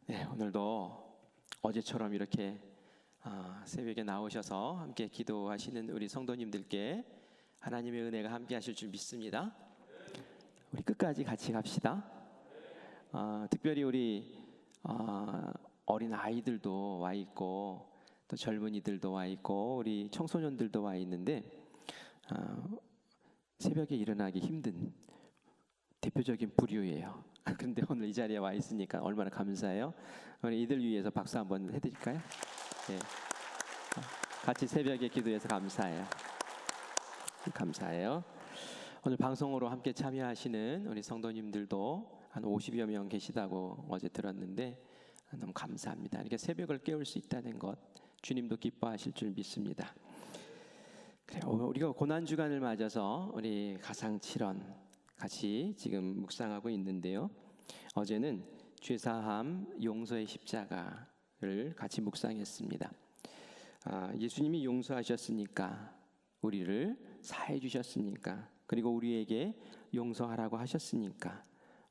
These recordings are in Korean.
네, 오늘도 어제처럼 이렇게 새벽에 나오셔서 함께 기도하시는 우리 성도님들께 하나님의 은혜가 함께 하실 줄 믿습니다. 우리 끝까지 같이 갑시다. 특별히 우리 어린 아이들도 와 있고 또 젊은이들도 와 있고 우리 청소년들도 와 있는데 새벽에 일어나기 힘든 대표적인 부류예요. 그런데 오늘 이 자리에 와 있으니까 얼마나 감사해요. 우리 이들 위해서 박수 한번 해드릴까요? 네. 같이 새벽에 기도해서 감사해요. 감사해요. 오늘 방송으로 함께 참여하시는 우리 성도님들도 한 50여 명 계시다고 어제 들었는데 너무 감사합니다. 이렇게 새벽을 깨울 수 있다는 것 주님도 기뻐하실 줄 믿습니다. 그래요. 우리가 고난주간을 맞아서 우리 가상칠언 같이 지금 묵상하고 있는데요. 어제는 죄사함 용서의 십자가를 같이 묵상했습니다. 예수님이 용서하셨으니까, 우리를 사해 주셨으니까, 그리고 우리에게 용서하라고 하셨으니까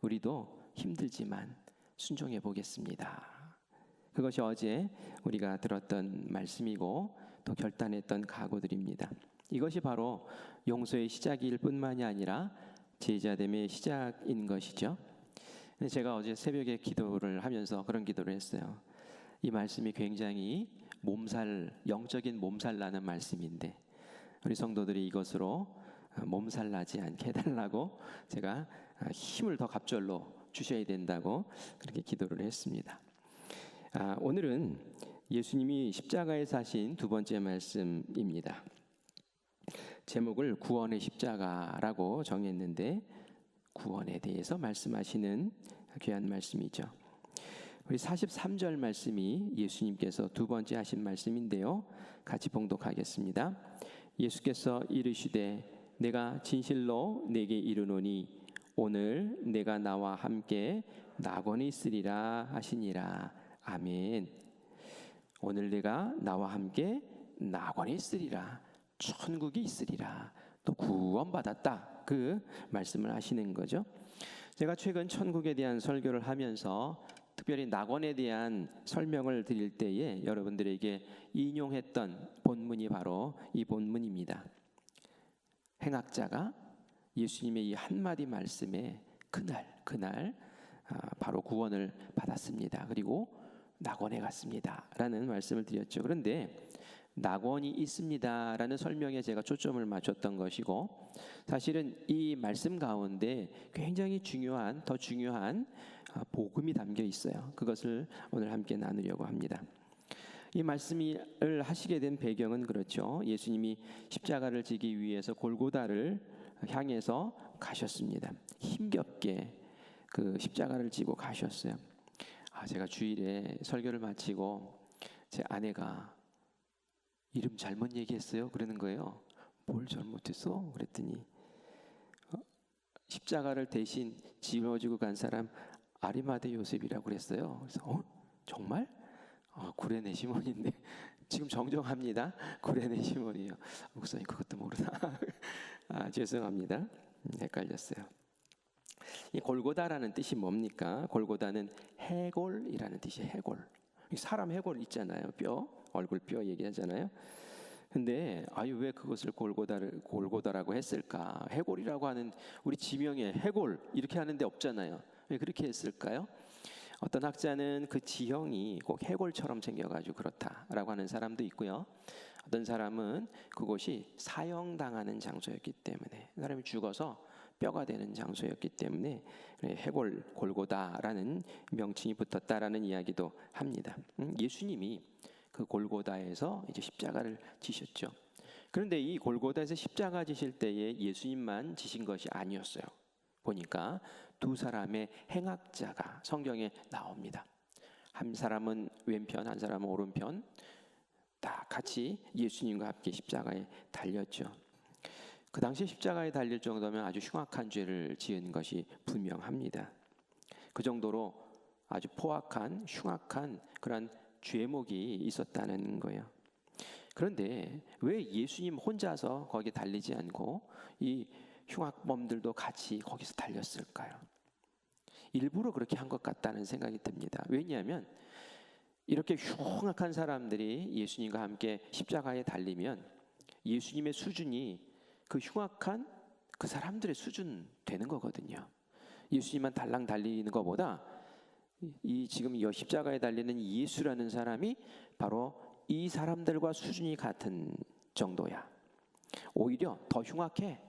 우리도 힘들지만 순종해 보겠습니다. 그것이 어제 우리가 들었던 말씀이고 또 결단했던 각오들입니다. 이것이 바로 용서의 시작일 뿐만이 아니라 제자됨의 시작인 것이죠. 제가 어제 새벽에 기도를 하면서 그런 기도를 했어요. 이 말씀이 굉장히 영적인 몸살 나는 말씀인데 우리 성도들이 이것으로 몸살 나지 않게 해달라고 제가 힘을 더 갑절로 주셔야 된다고 그렇게 기도를 했습니다. 오늘은 예수님이 십자가에서 하신 두 번째 말씀입니다. 제목을 구원의 십자가라고 정했는데 구원에 대해서 말씀하시는 귀한 말씀이죠. 우리 43절 말씀이 예수님께서 두 번째 하신 말씀인데요. 같이 봉독하겠습니다. 예수께서 이르시되 내가 진실로 내게 이르노니 오늘 내가 나와 함께 낙원에 있으리라 하시니라. 아멘. 오늘 내가 나와 함께 낙원에 있으리라. 천국이 있으리라. 또 구원받았다. 그 말씀을 하시는 거죠. 제가 최근 천국에 대한 설교를 하면서 특별히 낙원에 대한 설명을 드릴 때에 여러분들에게 인용했던 본문이 바로 이 본문입니다. 행악자가 예수님의 이 한마디 말씀에 그날 바로 구원을 받았습니다. 그리고 낙원에 갔습니다 라는 말씀을 드렸죠. 그런데 낙원이 있습니다 라는 설명에 제가 초점을 맞췄던 것이고, 사실은 이 말씀 가운데 굉장히 더 중요한 복음이 담겨 있어요. 그것을 오늘 함께 나누려고 합니다. 이 말씀을 하시게 된 배경은 그렇죠. 예수님이 십자가를 지기 위해서 골고다를 향해서 가셨습니다. 힘겹게 그 십자가를 지고 가셨어요. 제가 주일에 설교를 마치고 제 아내가 이름 잘못 얘기했어요? 그러는 거예요. 뭘 잘못했어? 그랬더니 십자가를 대신 짊어지고 간 사람 아리마대 요셉이라고 그랬어요. 그래서 정말? 구레네 시몬인데 지금 정정합니다. 구레네 시몬이요. 목사님 그것도 모르나? 죄송합니다. 헷갈렸어요. 이 골고다라는 뜻이 뭡니까? 골고다는 해골이라는 뜻이에요. 해골. 사람 해골 있잖아요. 얼굴 뼈 얘기하잖아요. 근데 왜 그것을 골고다라고 했을까? 해골이라고 하는 우리 지명에 해골 이렇게 하는데 없잖아요. 왜 그렇게 했을까요? 어떤 학자는 그 지형이 꼭 해골처럼 생겨가지고 그렇다라고 하는 사람도 있고요. 어떤 사람은 그곳이 사형당하는 장소였기 때문에, 사람이 죽어서 뼈가 되는 장소였기 때문에 해골 골고다라는 명칭이 붙었다라는 이야기도 합니다. 예수님이 그 골고다에서 이제 십자가를 지셨죠. 그런데 이 골고다에서 십자가 지실 때에 예수님만 지신 것이 아니었어요. 보니까 두 사람의 행악자가 성경에 나옵니다. 한 사람은 왼편, 한 사람은 오른편, 다 같이 예수님과 함께 십자가에 달렸죠. 그 당시 십자가에 달릴 정도면 아주 흉악한 죄를 지은 것이 분명합니다. 그 정도로 아주 포악한, 흉악한 그런 죄목이 있었다는 거예요. 그런데 왜 예수님 혼자서 거기 달리지 않고 이 흉악범들도 같이 거기서 달렸을까요? 일부러 그렇게 한 것 같다는 생각이 듭니다. 왜냐하면 이렇게 흉악한 사람들이 예수님과 함께 십자가에 달리면 예수님의 수준이 그 흉악한 그 사람들의 수준 되는 거거든요. 예수님만 달랑 달리는 것보다 이 지금 이 십자가에 달리는 예수라는 사람이 바로 이 사람들과 수준이 같은 정도야. 오히려 더 흉악해.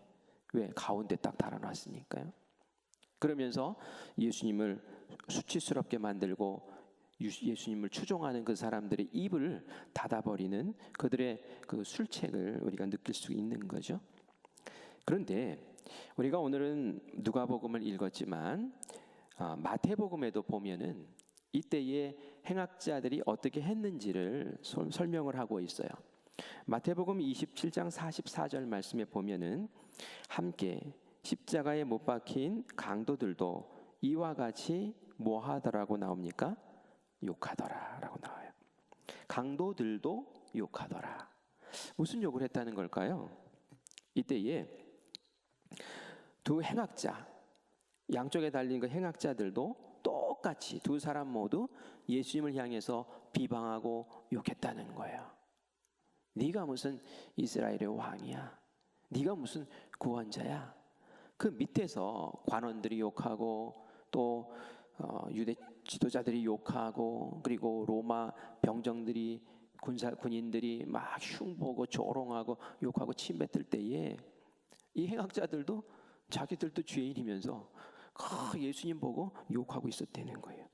왜? 가운데 딱 달아놨으니까요. 그러면서 예수님을 수치스럽게 만들고 예수님을 추종하는 그 사람들의 입을 닫아버리는 그들의 그 술책을 우리가 느낄 수 있는 거죠. 그런데 우리가 오늘은 누가복음을 읽었지만 마태복음에도 보면은 이때의 행악자들이 어떻게 했는지를 설명을 하고 있어요. 마태복음 27장 44절 말씀에 보면은 함께 십자가에 못 박힌 강도들도 이와 같이 뭐 하더라고 나옵니까? 욕하더라라고 나와요. 강도들도 욕하더라. 무슨 욕을 했다는 걸까요? 이때에 두 행악자, 양쪽에 달린 그 행악자들도 똑같이 두 사람 모두 예수님을 향해서 비방하고 욕했다는 거예요. 네가 무슨 이스라엘의 왕이야? 네가 무슨 구원자야? 그 밑에서 관원들이 욕하고 또 유대 지도자들이 욕하고 그리고 로마 병정들이 군인들이 막 흉보고 조롱하고 욕하고 침뱉을 때에 이 행악자들도 자기들도 죄인이면서 예수님 보고 욕하고 있었다는 거예요.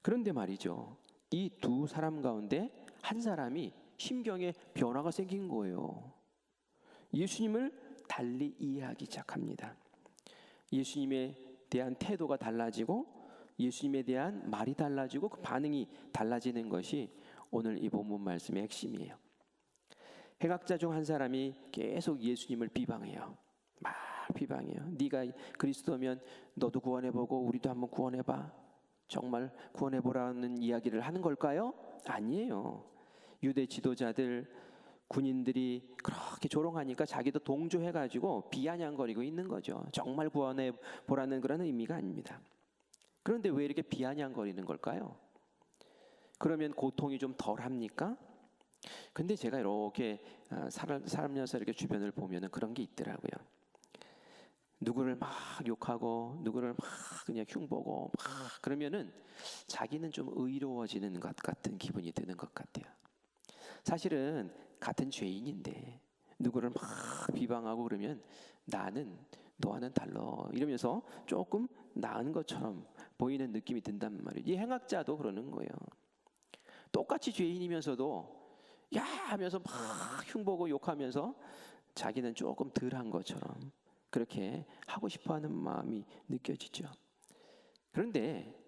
그런데 말이죠. 이 두 사람 가운데 한 사람이 심경에 변화가 생긴 거예요. 예수님을 달리 이해하기 시작합니다. 예수님에 대한 태도가 달라지고 예수님에 대한 말이 달라지고 그 반응이 달라지는 것이 오늘 이 본문 말씀의 핵심이에요. 행악자 중 한 사람이 계속 예수님을 비방해요. 막 비방해요. 네가 그리스도면 너도 구원해보고 우리도 한번 구원해봐. 정말 구원해보라는 이야기를 하는 걸까요? 아니에요. 유대 지도자들, 군인들이 그렇게 조롱하니까 자기도 동조해가지고 비아냥거리고 있는 거죠. 정말 구원해보라는 그런 의미가 아닙니다. 그런데 왜 이렇게 비아냥거리는 걸까요? 그러면 고통이 좀 덜합니까? 근데 제가 이렇게 살면서 이렇게 주변을 보면은 그런 게 있더라고요. 누구를 막 욕하고 누구를 막 그냥 흉보고 막 그러면은 자기는 좀 의로워지는 것 같은 기분이 드는 것 같아요. 사실은 같은 죄인인데 누구를 막 비방하고 그러면 나는 너와는 달라 이러면서 조금 나은 것처럼 보이는 느낌이 든단 말이에요. 이 행악자도 그러는 거예요. 똑같이 죄인이면서도 야 하면서 막 흉보고 욕하면서 자기는 조금 덜한 것처럼 그렇게 하고 싶어하는 마음이 느껴지죠. 그런데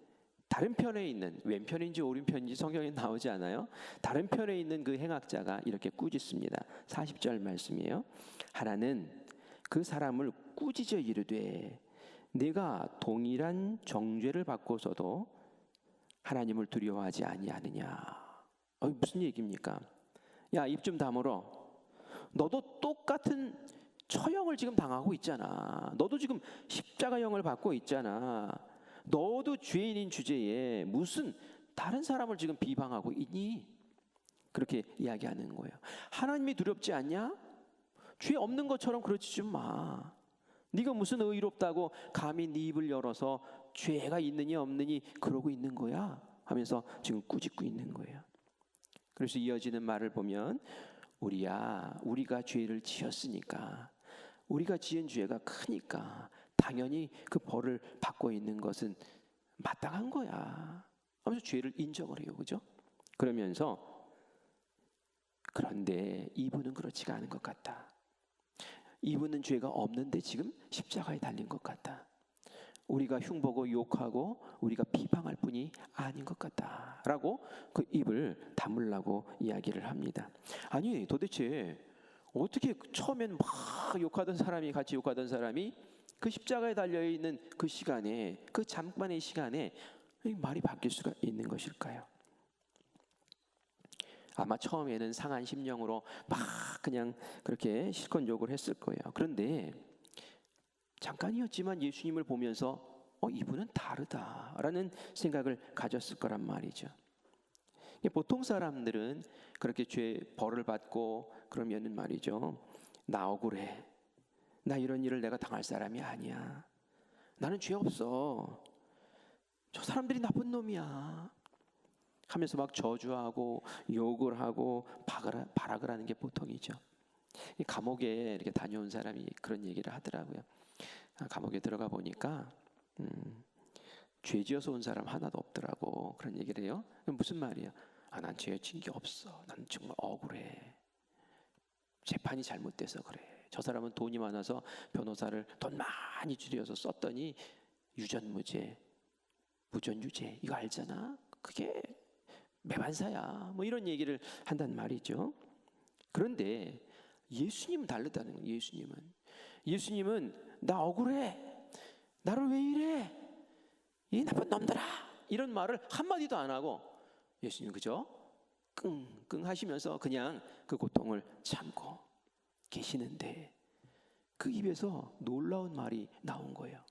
다른 편에 있는 왼편인지 오른편인지 성경에 나오지 않아요? 다른 편에 있는 그 행악자가 이렇게 꾸짖습니다. 40절 말씀이에요. 하나는 그 사람을 꾸짖어 이르되 내가 동일한 정죄를 받고서도 하나님을 두려워하지 아니하느냐. 무슨 얘기입니까? 야, 입 좀 다물어. 너도 똑같은 처형을 지금 당하고 있잖아. 너도 지금 십자가형을 받고 있잖아. 너도 죄인인 주제에 무슨 다른 사람을 지금 비방하고 있니? 그렇게 이야기하는 거예요. 하나님이 두렵지 않냐? 죄 없는 것처럼 그러지 좀 마. 네가 무슨 의롭다고 감히 네 입을 열어서 죄가 있느니 없느니 그러고 있는 거야? 하면서 지금 꾸짖고 있는 거예요. 그래서 이어지는 말을 보면 우리가 죄를 지었으니까 우리가 지은 죄가 크니까 당연히 그 벌을 받고 있는 것은 마땅한 거야 하면서 죄를 인정을 해요. 그죠? 그러면서 그런데 이분은 그렇지가 않은 것 같다. 이분은 죄가 없는데 지금 십자가에 달린 것 같다. 우리가 흉보고 욕하고 우리가 비방할 뿐이 아닌 것 같다라고 그 입을 다물라고 이야기를 합니다. 아니 도대체 어떻게 처음엔 막 욕하던 사람이 같이 욕하던 사람이 그 십자가에 달려있는 그 시간에 그 잠깐의 시간에 말이 바뀔 수가 있는 것일까요? 아마 처음에는 상한 심령으로 막 그냥 그렇게 실컷 욕을 했을 거예요. 그런데 잠깐이었지만 예수님을 보면서 이분은 다르다라는 생각을 가졌을 거란 말이죠. 보통 사람들은 그렇게 죄 벌을 받고 그러면은 말이죠, 나 억울해, 나 이런 일을 내가 당할 사람이 아니야, 나는 죄 없어, 저 사람들이 나쁜 놈이야 하면서 막 저주하고 욕을 하고 발악을 하는 게 보통이죠. 감옥에 이렇게 다녀온 사람이 그런 얘기를 하더라고요. 감옥에 들어가 보니까 죄 지어서 온 사람 하나도 없더라고. 그런 얘기를 해요. 무슨 말이야? 난 죄 지은 게 없어. 난 정말 억울해. 재판이 잘못돼서 그래. 저 사람은 돈이 많아서 변호사를 돈 많이 들여서 썼더니 유전무죄, 무전유죄, 이거 알잖아? 그게 매반사야. 뭐 이런 얘기를 한단 말이죠. 그런데 예수님은 다르다는 거예요. 예수님은 나 억울해, 나를 왜 이래, 이 나쁜 놈들아, 이런 말을 한마디도 안 하고 예수님은 그저 끙끙 하시면서 그냥 그 고통을 참고 계시는데, 그 입에서 놀라운 말이 나온 거예요.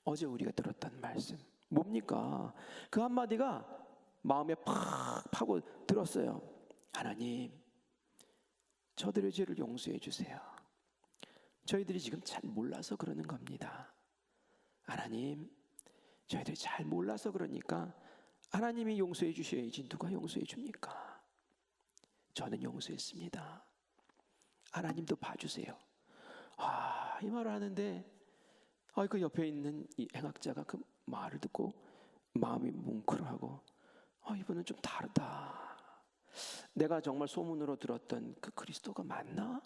어제 우리가 들었던 말씀 뭡니까? 그 한마디가 마음에 팍 파고 들었어요. 하나님, 저들의 죄를 용서해 주세요. 저희들이 지금 잘 몰라서 그러는 겁니다. 하나님, 저희들이 잘 몰라서 그러니까 하나님이 용서해 주셔야지 누가 용서해 줍니까? 저는 용서했습니다. 하나님도 봐주세요. 이 말을 하는데 그 옆에 있는 이 행악자가 그 말을 듣고 마음이 뭉클하고 이분은 좀 다르다. 내가 정말 소문으로 들었던 그 그리스도가 맞나?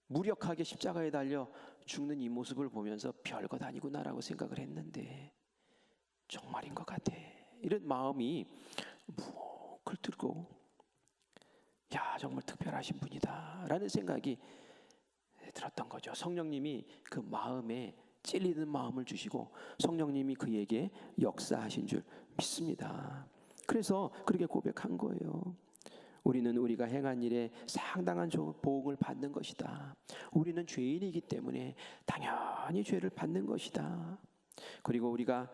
무력하게 십자가에 달려 죽는 이 모습을 보면서 별것 아니구나라고 생각을 했는데 정말인 것 같아. 이런 마음이 뭉클 들고, 정말 특별하신 분이다 라는 생각이 들었던 거죠. 성령님이 그 마음에 찔리는 마음을 주시고 성령님이 그에게 역사하신 줄 믿습니다. 그래서 그렇게 고백한 거예요. 우리는 우리가 행한 일에 상당한 보응을 받는 것이다. 우리는 죄인이기 때문에 당연히 죄를 받는 것이다. 그리고 우리가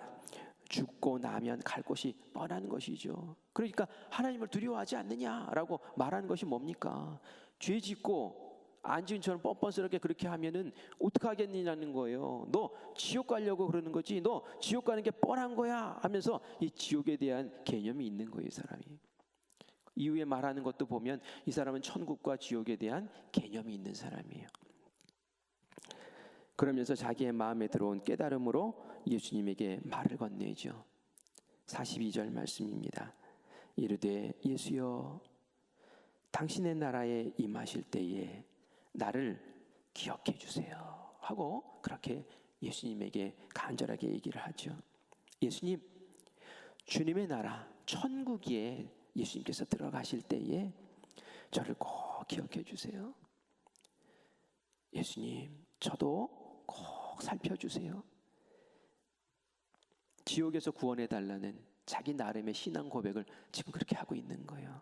죽고 나면 갈 곳이 뻔한 것이죠. 그러니까 하나님을 두려워하지 않느냐라고 말하는 것이 뭡니까? 죄 짓고 안 지은 처럼 뻔뻔스럽게 그렇게 하면은 어떡하겠느냐는 거예요. 너 지옥 가려고 그러는 거지, 너 지옥 가는 게 뻔한 거야 하면서 이 지옥에 대한 개념이 있는 거예요, 이 사람이. 이후에 말하는 것도 보면 이 사람은 천국과 지옥에 대한 개념이 있는 사람이에요. 그러면서 자기의 마음에 들어온 깨달음으로 예수님에게 말을 건네죠. 42절 말씀입니다. 이르되 예수여, 당신의 나라에 임하실 때에 나를 기억해 주세요 하고 그렇게 예수님에게 간절하게 얘기를 하죠. 예수님, 주님의 나라 천국에 예수님께서 들어가실 때에 저를 꼭 기억해 주세요. 예수님, 저도 꼭 살펴주세요. 지옥에서 구원해 달라는 자기 나름의 신앙 고백을 지금 그렇게 하고 있는 거예요.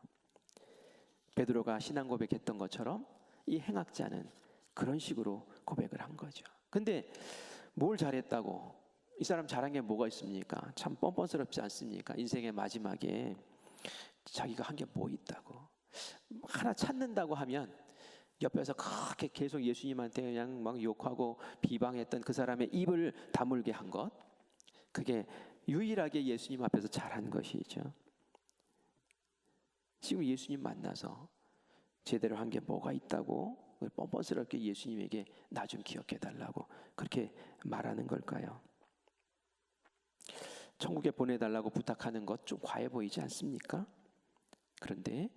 베드로가 신앙 고백했던 것처럼 이 행악자는 그런 식으로 고백을 한 거죠. 근데 뭘 잘했다고? 이 사람 잘한 게 뭐가 있습니까? 참 뻔뻔스럽지 않습니까? 인생의 마지막에 자기가 한 게 뭐 있다고? 하나 찾는다고 하면 옆에서 그렇게 계속 예수님한테 그냥 막 욕하고 비방했던 그 사람의 입을 다물게 한 것, 그게 유일하게 예수님 앞에서 잘한 것이죠. 지금 예수님 만나서 제대로 한 게 뭐가 있다고 뻔뻔스럽게 예수님에게 나 좀 기억해 달라고 그렇게 말하는 걸까요? 천국에 보내달라고 부탁하는 것 좀 과해 보이지 않습니까? 그런데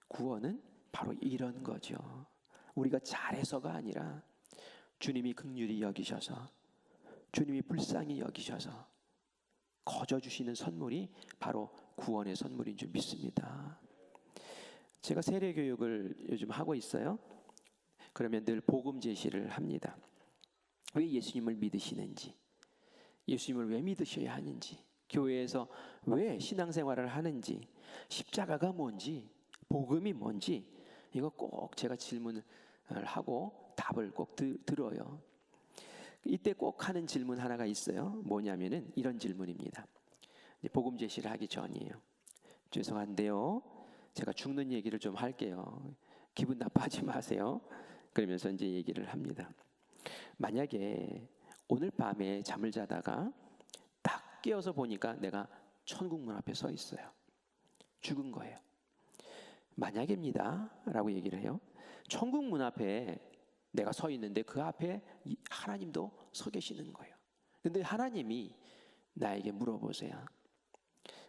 구원은 바로 이런 거죠. 우리가 잘해서가 아니라 주님이 긍휼히 여기셔서, 주님이 불쌍히 여기셔서 거저 주시는 선물이 바로 구원의 선물인 줄 믿습니다. 제가 세례 교육을 요즘 하고 있어요. 그러면 늘 복음 제시를 합니다. 왜 예수님을 믿으시는지, 예수님을 왜 믿으셔야 하는지, 교회에서 왜 신앙생활을 하는지, 십자가가 뭔지, 복음이 뭔지, 이거 꼭 제가 질문을 하고 답을 꼭 들어요. 이때 꼭 하는 질문 하나가 있어요. 뭐냐면은 이런 질문입니다. 복음 제시를 하기 전이에요. 죄송한데요, 제가 죽는 얘기를 좀 할게요. 기분 나빠하지 마세요. 그러면서 이제 얘기를 합니다. 만약에 오늘 밤에 잠을 자다가 딱 깨어서 보니까 내가 천국 문 앞에 서 있어요. 죽은 거예요. 만약입니다 라고 얘기를 해요. 천국 문 앞에 내가 서 있는데 그 앞에 하나님도 서 계시는 거예요. 근데 하나님이 나에게 물어보세요.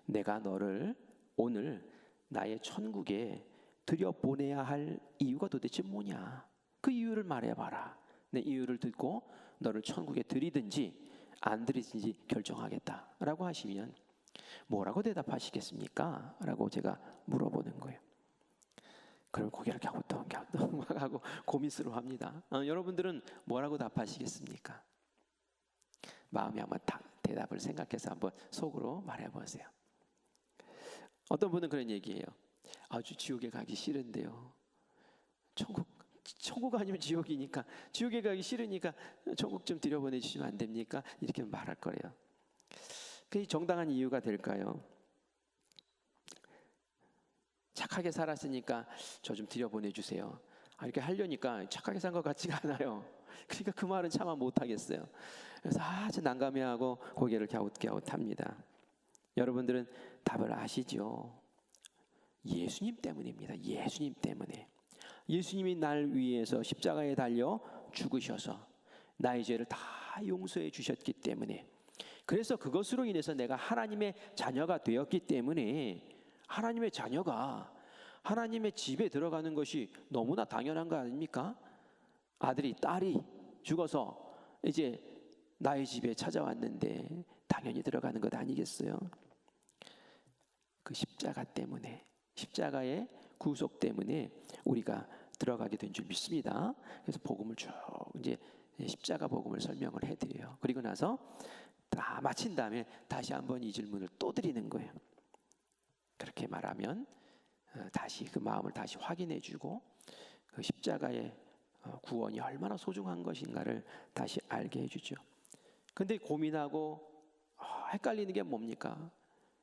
내가 너를 오늘 나의 천국에 들여보내야 할 이유가 도대체 뭐냐? 그 이유를 말해봐라. 내 이유를 듣고 너를 천국에 들이든지 안 들이든지 결정하겠다 라고 하시면 뭐라고 대답하시겠습니까? 라고 제가 물어보는 거예요. 그럼 고개를 갸우뚱갸우뚱 막 하고 고민스러워합니다. 여러분들은 뭐라고 답하시겠습니까? 마음에 한번 대답을 생각해서 한번 속으로 말해보세요. 어떤 분은 그런 얘기해요. 아주 지옥에 가기 싫은데요. 천국 아니면 지옥이니까, 지옥에 가기 싫으니까 천국 좀 들여보내주시면 안 됩니까? 이렇게 말할 거래요. 그게 정당한 이유가 될까요? 착하게 살았으니까 저 좀 들여보내주세요. 이렇게 하려니까 착하게 산 것 같지가 않아요. 그러니까 그 말은 차마 못하겠어요. 그래서 아주 난감해하고 고개를 갸웃갸웃합니다. 여러분들은 답을 아시죠? 예수님 때문입니다. 예수님 때문에. 예수님이 날 위해서 십자가에 달려 죽으셔서 나의 죄를 다 용서해 주셨기 때문에, 그래서 그것으로 인해서 내가 하나님의 자녀가 되었기 때문에, 하나님의 자녀가 하나님의 집에 들어가는 것이 너무나 당연한 거 아닙니까? 아들이, 딸이 죽어서 이제 나의 집에 찾아왔는데 당연히 들어가는 것 아니겠어요? 그 십자가 때문에, 십자가의 구속 때문에 우리가 들어가게 된 줄 믿습니다. 그래서 복음을 쭉 이제 십자가 복음을 설명을 해드려요. 그리고 나서 다 마친 다음에 다시 한번 이 질문을 또 드리는 거예요. 그렇게 말하면 다시 그 마음을 다시 확인해주고 그 십자가의 구원이 얼마나 소중한 것인가를 다시 알게 해주죠. 근데 고민하고 헷갈리는 게 뭡니까?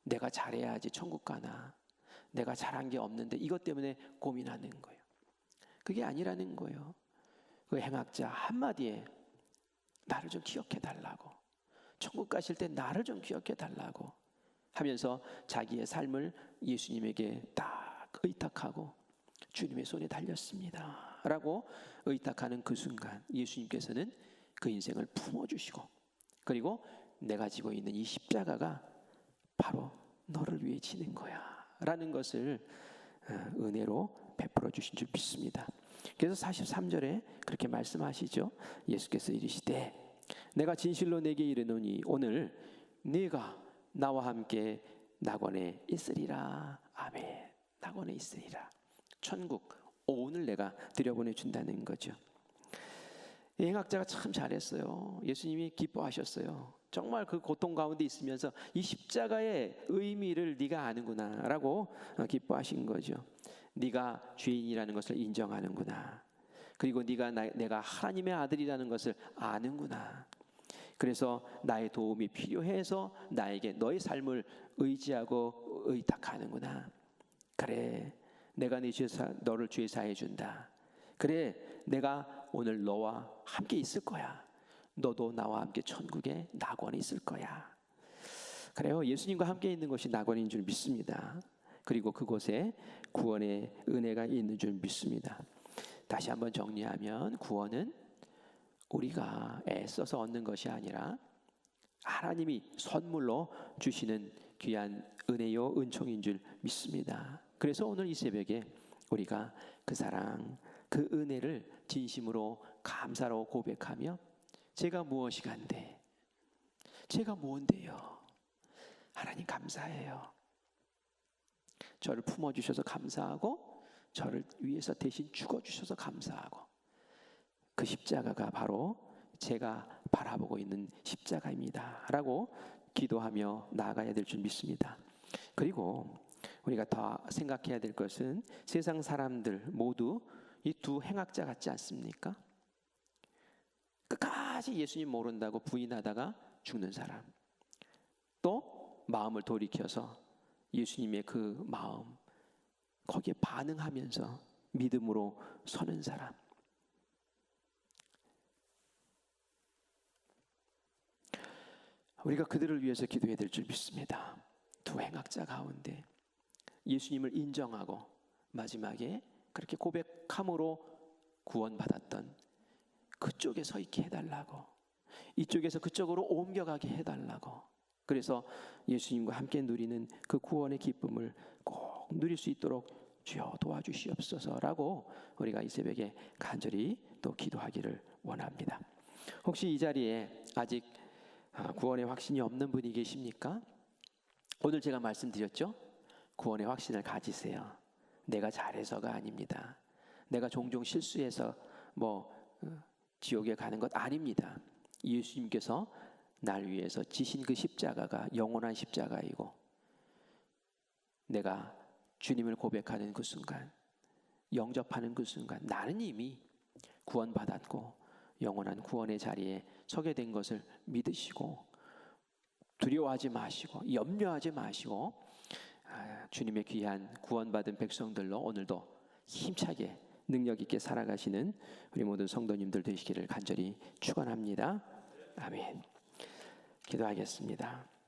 내가 잘해야지 천국 가나, 내가 잘한 게 없는데 이것 때문에 고민하는 거예요. 그게 아니라는 거예요. 그 행악자 한마디에 나를 좀 기억해 달라고, 천국 가실 때 나를 좀 기억해 달라고 하면서 자기의 삶을 예수님에게 딱 의탁하고 주님의 손에 달렸습니다 라고 의탁하는 그 순간 예수님께서는 그 인생을 품어주시고, 그리고 내가 지고 있는 이 십자가가 바로 너를 위해 지는 거야 라는 것을 은혜로 베풀어 주신 줄 믿습니다. 그래서 43절에 그렇게 말씀하시죠. 예수께서 이르시되 내가 진실로 내게 이르노니 오늘 네가 나와 함께 낙원에 있으리라. 아멘. 낙원에 있으리라. 천국 오늘 내가 들여보내 준다는 거죠. 이 행악자가 참 잘했어요. 예수님이 기뻐하셨어요. 정말 그 고통 가운데 있으면서 이 십자가의 의미를 네가 아는구나 라고 기뻐하신 거죠. 네가 죄인이라는 것을 인정하는구나. 그리고 내가 하나님의 아들이라는 것을 아는구나. 그래서 나의 도움이 필요해서 나에게 너의 삶을 의지하고 의탁하는구나. 그래, 내가 너를 죄 사해 준다. 그래, 내가 오늘 너와 함께 있을 거야. 너도 나와 함께 천국에 낙원에 있을 거야. 그래요, 예수님과 함께 있는 것이 낙원인 줄 믿습니다. 그리고 그곳에 구원의 은혜가 있는 줄 믿습니다. 다시 한번 정리하면 구원은 우리가 애써서 얻는 것이 아니라 하나님이 선물로 주시는 귀한 은혜요 은총인 줄 믿습니다. 그래서 오늘 이 새벽에 우리가 그 사랑, 그 은혜를 진심으로 감사로 고백하며 제가 무엇이간데, 제가 뭔데요? 하나님 감사해요. 저를 품어주셔서 감사하고 저를 위해서 대신 죽어주셔서 감사하고, 그 십자가가 바로 제가 바라보고 있는 십자가입니다 라고 기도하며 나아가야 될 줄 믿습니다. 그리고 우리가 더 생각해야 될 것은 세상 사람들 모두 이 두 행악자 같지 않습니까? 끝까지 예수님 모른다고 부인하다가 죽는 사람, 또 마음을 돌이켜서 예수님의 그 마음 거기에 반응하면서 믿음으로 서는 사람. 우리가 그들을 위해서 기도해야 될 줄 믿습니다. 두 행악자 가운데 예수님을 인정하고 마지막에 그렇게 고백함으로 구원받았던 그쪽에 서 있게 해달라고, 이쪽에서 그쪽으로 옮겨가게 해달라고, 그래서 예수님과 함께 누리는 그 구원의 기쁨을 꼭 누릴 수 있도록 주여 도와주시옵소서라고 우리가 이 새벽에 간절히 또 기도하기를 원합니다. 혹시 이 자리에 아직 구원의 확신이 없는 분이 계십니까? 오늘 제가 말씀드렸죠? 구원의 확신을 가지세요. 내가 잘해서가 아닙니다. 내가 종종 실수해서 지옥에 가는 것 아닙니다. 예수님께서 날 위해서 지신 그 십자가가 영원한 십자가이고, 내가 주님을 고백하는 그 순간, 영접하는 그 순간 나는 이미 구원받았고 영원한 구원의 자리에 서게 된 것을 믿으시고, 두려워하지 마시고 염려하지 마시고 주님의 귀한 구원받은 백성들로 오늘도 힘차게 능력 있게 살아가시는 우리 모든 성도님들 되시기를 간절히 축원합니다. 아멘. 기도하겠습니다.